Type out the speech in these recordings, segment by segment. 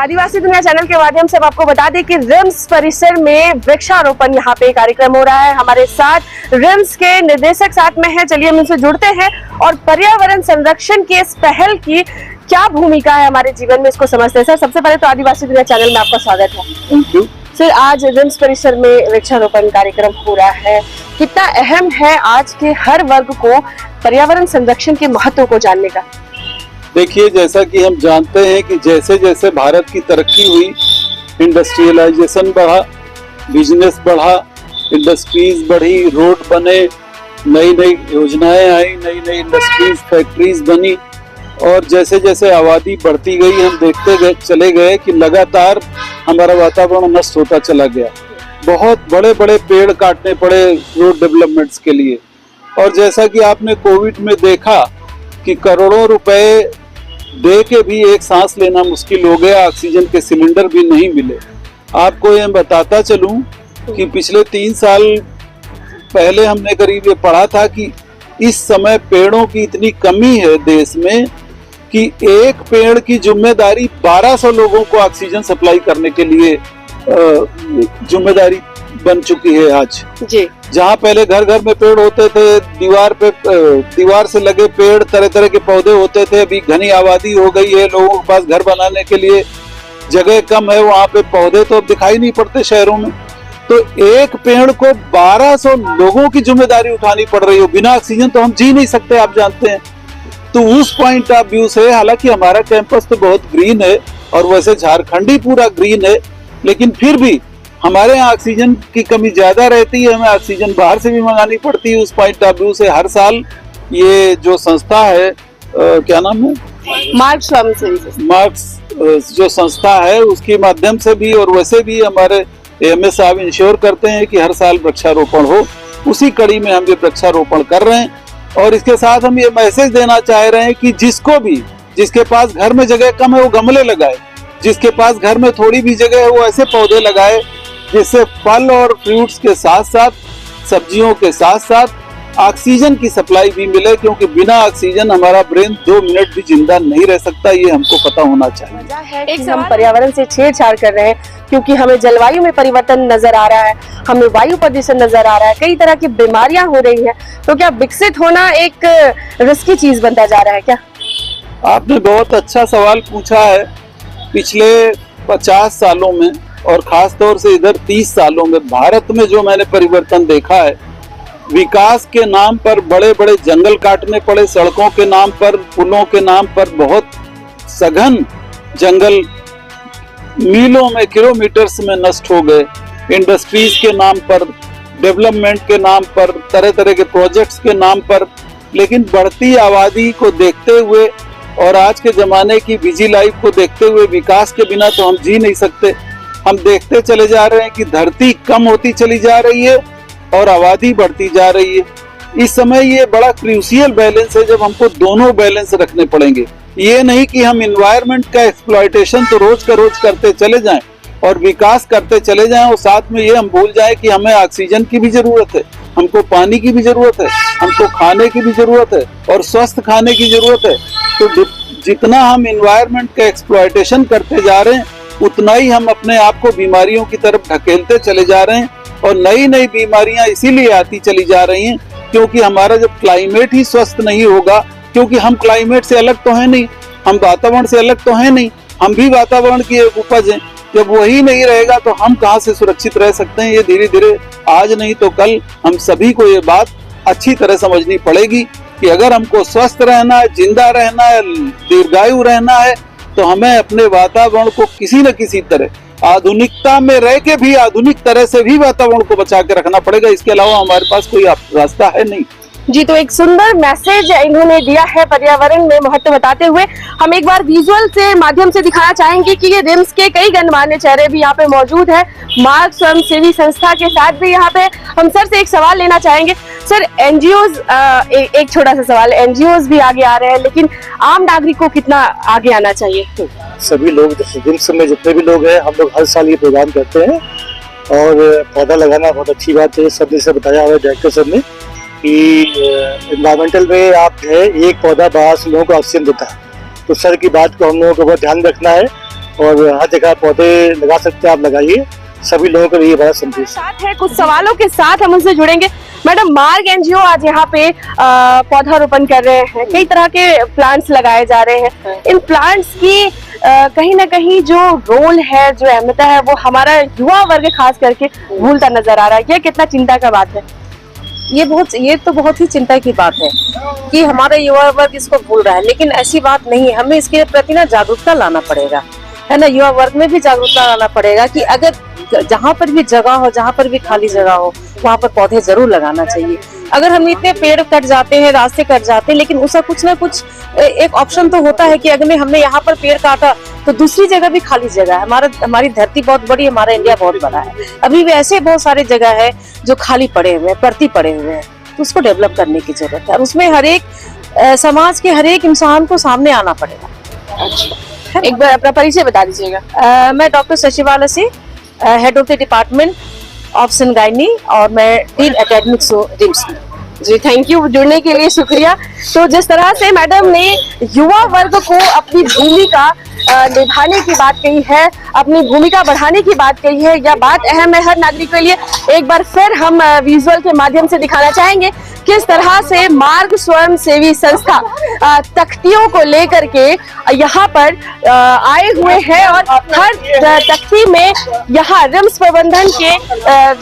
आदिवासी दुनिया चैनल के माध्यम से आपको बता दें कि रिम्स परिसर में वृक्षारोपण यहाँ पे कार्यक्रम हो रहा है। हमारे साथ रिम्स के निदेशक साथ में है, चलिए हम इनसे जुड़ते हैं और पर्यावरण संरक्षण की इस पहल की क्या भूमिका है हमारे जीवन में इसको समझते हैं। सर, सबसे पहले तो आदिवासी दुनिया चैनल में आपका स्वागत है। थैंक यू सर, आज रिम्स परिसर में वृक्षारोपण कार्यक्रम हो रहा है, कितना अहम है आज के हर वर्ग को पर्यावरण संरक्षण के महत्व को जानने का? देखिए, जैसा कि हम जानते हैं कि जैसे जैसे भारत की तरक्की हुई, इंडस्ट्रियलाइजेशन बढ़ा, बिजनेस बढ़ा, इंडस्ट्रीज बढ़ी, रोड बने, नई नई योजनाएं आई, नई नई इंडस्ट्रीज फैक्ट्रीज बनी और जैसे जैसे आबादी बढ़ती गई हम देखते चले गए कि लगातार हमारा वातावरण नष्ट होता चला गया। बहुत बड़े बड़े पेड़ काटने पड़े रोड डेवलपमेंट्स के लिए। और जैसा कि आपने कोविड में देखा कि करोड़ों रुपए दे के भी एक सांस लेना मुश्किल हो गया, ऑक्सीजन के सिलेंडर भी नहीं मिले। आपको ये बताता चलूं कि पिछले 3 साल पहले हमने करीब ये पढ़ा था कि इस समय पेड़ों की इतनी कमी है देश में कि एक पेड़ की जिम्मेदारी 1200 लोगों को ऑक्सीजन सप्लाई करने के लिए जिम्मेदारी बन चुकी है आज जी। जहाँ पहले घर घर में पेड़ होते थे, दीवार से लगे पेड़, तरह तरह के पौधे होते थे, अभी घनी आबादी हो गई है, लोगों के पास घर बनाने के लिए जगह कम है, वहाँ पे पौधे तो अब दिखाई नहीं पड़ते शहरों में। तो एक पेड़ को 1200 लोगों की जिम्मेदारी उठानी पड़ रही हो। बिना ऑक्सीजन तो हम जी नहीं सकते, आप जानते हैं। तो उस पॉइंट ऑफ व्यू से हालांकि हमारा कैंपस तो बहुत ग्रीन है और वैसे झारखंड ही पूरा ग्रीन है, लेकिन फिर भी हमारे यहाँ ऑक्सीजन की कमी ज्यादा रहती है, हमें ऑक्सीजन बाहर से भी मंगानी पड़ती है। उस पॉइंट ऑफ व्यू से हर साल ये जो संस्था है, क्या नाम है, मार्क्स जो संस्था है, उसके माध्यम से भी और वैसे भी हमारे एमएस साहब इंश्योर करते हैं कि हर साल वृक्षारोपण हो। उसी कड़ी में हम ये वृक्षारोपण कर रहे हैं और इसके साथ हम ये मैसेज देना चाह रहे हैं कि जिसको भी, जिसके पास घर में जगह कम है वो गमले लगाए, जिसके पास घर में थोड़ी भी जगह है वो ऐसे पौधे लगाए जिससे फल और फ्रूट्स के साथ साथ सब्जियों के साथ साथ ऑक्सीजन की सप्लाई भी मिले, क्योंकि बिना ऑक्सीजन हमारा ब्रेन 2 मिनट भी जिंदा नहीं रह सकता, ये हमको पता होना चाहिए। एक हम पर्यावरण से छेड़छाड़ कर रहे हैं क्योंकि हमें जलवायु में परिवर्तन नजर आ रहा है, हमें वायु प्रदूषण नजर आ रहा है, कई तरह की बीमारियां हो रही हैं, तो क्या विकसित होना एक रिस्की चीज बनता जा रहा है क्या? आपने बहुत अच्छा सवाल पूछा है। पिछले 50 सालों में और खास तौर से इधर 30 सालों में भारत में जो मैंने परिवर्तन देखा है, विकास के नाम पर बड़े बड़े जंगल काटने पड़े, सड़कों के नाम पर, पुलों के नाम पर बहुत सघन जंगल मीलों में, किलोमीटर्स में नष्ट हो गए। इंडस्ट्रीज के नाम पर, डेवलपमेंट के नाम पर, तरह तरह के प्रोजेक्ट्स के नाम पर। लेकिन बढ़ती आबादी को देखते हुए और आज के जमाने की बिजी लाइफ को देखते हुए विकास के बिना तो हम जी नहीं सकते। हम देखते चले जा रहे हैं कि धरती कम होती चली जा रही है और आबादी बढ़ती जा रही है। इस समय ये बड़ा क्रूशियल बैलेंस है, जब हमको दोनों बैलेंस रखने पड़ेंगे। ये नहीं कि हम एनवायरनमेंट का एक्सप्लॉयटेशन तो रोज का रोज करते चले जाएं और विकास करते चले जाएं और साथ में ये हम भूल जाएं कि हमें ऑक्सीजन की भी जरूरत है, हमको पानी की भी जरूरत है, हमको खाने की भी जरूरत है और स्वस्थ खाने की जरूरत है। तो जितना हम एनवायरनमेंट का एक्सप्लॉयटेशन करते जा रहे हैं उतना ही हम अपने आप को बीमारियों की तरफ ढकेलते चले जा रहे हैं और नई नई बीमारियां इसीलिए आती चली जा रही हैं क्योंकि हमारा जब क्लाइमेट ही स्वस्थ नहीं होगा, क्योंकि हम क्लाइमेट से अलग तो है नहीं, हम वातावरण से अलग तो है नहीं, हम भी वातावरण की एक उपज हैं। जब वही नहीं रहेगा तो हम कहाँ से सुरक्षित रह सकते हैं? ये धीरे धीरे आज नहीं तो कल हम सभी को ये बात अच्छी तरह समझनी पड़ेगी कि अगर हमको स्वस्थ रहना है, जिंदा रहना है, दीर्घायु रहना है, तो हमें अपने वातावरण को किसी न किसी तरह आधुनिकता में रह के भी आधुनिक तरह से भी वातावरण को बचा के रखना पड़ेगा। इसके अलावा हमारे पास कोई रास्ता है नहीं। जी, तो एक सुंदर मैसेज इन्होंने दिया है पर्यावरण में महत्व बताते हुए। हम एक बार विजुअल से माध्यम से दिखाना चाहेंगे कि ये रिम्स के कई गणमान्य चेहरे भी यहाँ पे मौजूद है। मार्क्स स्वयंसेवी संस्था के साथ भी यहाँ पे हम सर से एक सवाल लेना चाहेंगे। सर, एनजीओज, एक छोटा सा सवाल, एनजीओज भी आगे आ रहे हैं, लेकिन आम नागरिक को कितना आगे आना चाहिए? सभी लोग, रिम्स में जितने भी लोग हैं, हम लोग हर साल ये प्रोग्राम करते हैं और पौधा लगाना बहुत अच्छी बात है। सब ने से बताया हुआ डायरेक्टर सर ने कि एनवायरमेंटल में आप है एक पौधा 12 लोगों को ऑक्सीजन देता है। तो सर की बात को हम लोगों को बहुत ध्यान रखना है और हर जगह पौधे लगा सकते हैं, आप लगाइए, सभी लोगों के लिए बड़ा संदेश। साथ है कुछ सवालों के साथ हम उनसे जुड़ेंगे। मैडम, मार्ग एनजीओ आज यहाँ पे पौधारोपण कर रहे हैं, कई तरह के प्लांट्स लगाए जा रहे हैं। इन प्लांट्स की कहीं ना कहीं जो रोल है, जो अहमियत है, वो हमारा युवा वर्ग खास करके भूलता नजर आ रहा है। ये कितना चिंता का बात है? ये तो बहुत ही चिंता की बात है कि हमारा युवा वर्ग इसको भूल रहा है, लेकिन ऐसी बात नहीं है। हमें इसके प्रति ना जागरूकता लाना पड़ेगा, है ना। युवा वर्ग में भी जागरूकता लाना पड़ेगा कि अगर जहाँ पर भी जगह हो, जहाँ पर भी खाली जगह हो, वहाँ पर पौधे जरूर लगाना चाहिए। अगर हम इतने पेड़ कट जाते हैं, रास्ते कट जाते हैं, लेकिन उसका कुछ ना कुछ एक ऑप्शन तो होता है कि अगर हमने यहाँ पर पेड़ काटा तो दूसरी जगह भी खाली जगह है। हमारी धरती बहुत बड़ी है, हमारा इंडिया बहुत बड़ा है, अभी भी ऐसे बहुत सारे जगह है जो खाली पड़े हुए हैं, परती पड़े हुए हैं, तो उसको डेवलप करने की जरूरत है। और उसमें हर एक समाज के हर एक इंसान को सामने आना पड़ेगा। अच्छा, एक बार अपना परिचय बता दीजिएगा। मैं डॉक्टर शशिवाला से, head of the department of सनगाइनी, और मैं डीन एकेडमिक्स हूँ रिम्स में। जी, थैंक यू, जुड़ने के लिए शुक्रिया। तो जिस तरह से मैडम ने युवा वर्ग को अपनी भूमिका निभाने की बात कही है, अपनी भूमिका बढ़ाने की बात कही है, यह बात अहम है हर नागरिक के लिए। एक बार फिर हम विजुअल के माध्यम से दिखाना चाहेंगे किस तरह से मार्ग स्वयं सेवी संस्था तख्तियों को लेकर के यहाँ पर आए हुए हैं, और हर तख्ती में यहाँ रिम्स प्रबंधन के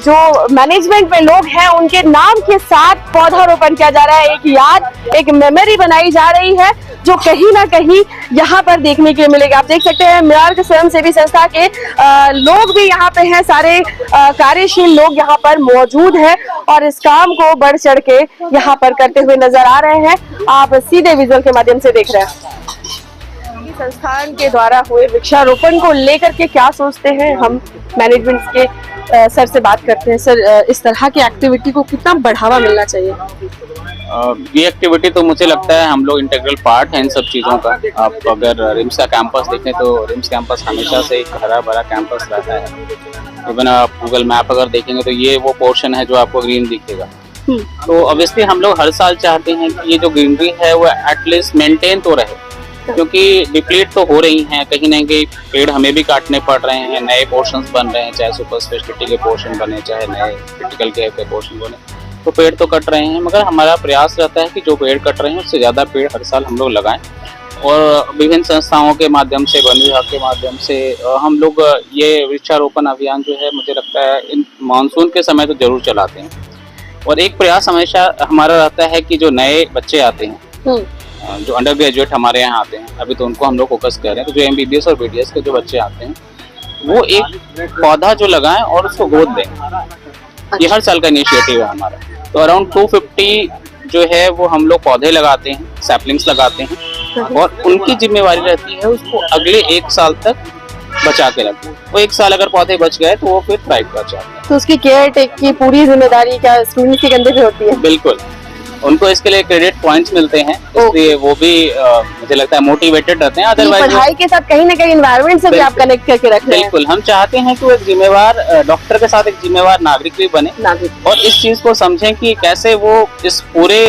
जो मैनेजमेंट में लोग हैं उनके नाम के साथ पौधारोपण किया जा रहा है। एक याद, एक मेमोरी बनाई जा रही है जो कहीं ना कहीं यहाँ पर देखने के लिए मिलेगा। आप देख सकते हैं मार्ग स्वयं सेवी संस्था के लोग भी यहाँ पे हैं, सारे कार्यशील लोग यहाँ पर मौजूद हैं और इस काम को बढ़ चढ़ के यहाँ पर करते हुए नजर आ रहे हैं। आप सीधे विजुअल के माध्यम से देख रहे हैं। संस्थान के द्वारा हुए वृक्षारोपण को लेकर के क्या सोचते हैं, हम मैनेजमेंट के सर से बात करते हैं। सर, इस तरह की एक्टिविटी को कितना बढ़ावा मिलना चाहिए? ये एक्टिविटी तो मुझे लगता है हम लोग इंटीग्रल पार्ट है इन सब चीज़ों का। आप अगर रिम्स का कैंपस देखें तो रिम्स कैंपस हमेशा से एक हरा भरा कैंपस रहता है। इवन आप गूगल मैप अगर देखेंगे तो ये वो पोर्शन है जो आपको ग्रीन दिखेगा। तो ऑब्वियसली हम लोग हर साल चाहते हैं कि ये जो ग्रीनरी है वो एटलीस्ट मेंटेन तो रहे, क्योंकि डिप्लीट तो हो रही हैं, कहीं ना कहीं पेड़ हमें भी काटने पड़ रहे हैं, नए पोर्शंस बन रहे हैं, चाहे सुपर स्पेशलिटी के पोर्शन बने, चाहे नए क्रिटिकल केयर के पोर्शन बने, तो पेड़ तो कट रहे हैं। मगर हमारा प्रयास रहता है कि जो पेड़ कट रहे हैं उससे ज़्यादा पेड़ हर साल हम लोग लगाएं, और विभिन्न संस्थाओं के माध्यम से, वन विभाग के माध्यम से हम लोग ये वृक्षारोपण अभियान जो है मुझे लगता है इन मानसून के समय तो जरूर चलाते हैं। और एक प्रयास हमेशा हमारा रहता है कि जो नए बच्चे आते हैं, जो अंडर ग्रेजुएट हमारे यहाँ आते हैं, अभी तो उनको हम लोग फोकस कर रहे हैं, तो जो MBBS और BDS के जो बच्चे आते हैं वो एक पौधा जो लगाएं और उसको गोद दें। ये हर साल का इनिशिएटिव है हमारा। तो अराउंड 250 जो है वो हम लोग पौधे लगाते हैं, सैपलिंग्स लगाते हैं, और उनकी जिम्मेवारी रहती है उसको अगले 1 साल तक बचा के रखें। वो 1 साल अगर पौधे बच गए तो वो फिर थ्राइव कर जाते हैं। तो उसकी केयर टेक की पूरी जिम्मेदारी क्या स्टूडेंट के कंधे पे होती है? बिल्कुल, उनको इसके लिए क्रेडिट पॉइंट्स मिलते हैं, इसलिए वो भी मुझे लगता है मोटिवेटेड रहते हैं। अदरवाइज पढ़ाई के साथ कहीं ना कहीं एनवायरनमेंट से भी आप कनेक्ट करके रख रहे हैं। बिल्कुल, हम चाहते हैं कि वो एक जिम्मेवार डॉक्टर के साथ एक जिम्मेवार नागरिक भी बने, और इस चीज को समझें कि कैसे वो इस पूरे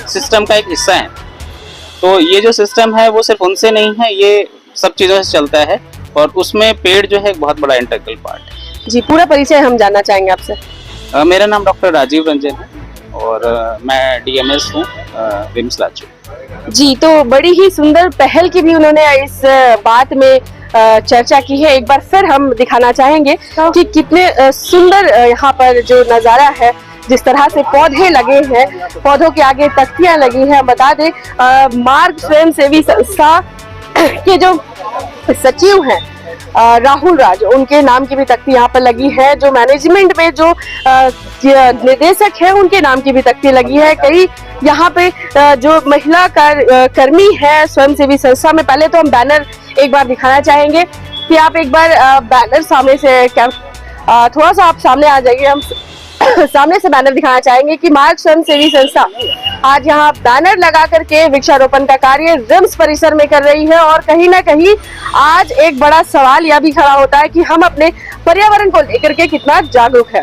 सिस्टम का एक हिस्सा है। तो ये जो सिस्टम है वो सिर्फ उनसे नहीं है, ये सब चीजों से चलता है, और उसमें पेड़ जो है एक बहुत बड़ा इंटीग्रल पार्ट है। जी, पूरा परिचय हम जानना चाहेंगे आपसे। मेरा नाम डॉक्टर राजीव रंजन है और मैं DMS हूँ रिम्स लाचू। जी, तो बड़ी ही सुंदर पहल की भी उन्होंने इस बात में चर्चा की है। एक बार फिर हम दिखाना चाहेंगे कि कितने सुंदर यहाँ पर जो नज़ारा है, जिस तरह से पौधे लगे हैं, पौधों के आगे तख्तियां लगी हैं। बता दें मार्ग स्वयं सेवी संस्था के जो सचिव हैं राहुल राज, उनके नाम की भी तख्ती यहाँ पर लगी है। जो मैनेजमेंट में जो निदेशक है उनके नाम की भी तख्ती लगी है। कई यहाँ पे जो महिला कर्मी है स्वयंसेवी संस्था में, पहले तो हम बैनर एक बार दिखाना चाहेंगे कि आप एक बार बैनर सामने से थोड़ा सा आप सामने आ जाइए। हम सामने से बैनर दिखाना चाहेंगे कि मार्ग स्वयंसेवी संस्था आज यहाँ बैनर लगा करके वृक्षारोपण का कार्य रिम्स परिसर में कर रही है। और कहीं ना कहीं आज एक बड़ा सवाल यह भी खड़ा होता है कि हम अपने पर्यावरण को लेकर के कितना जागरूक है।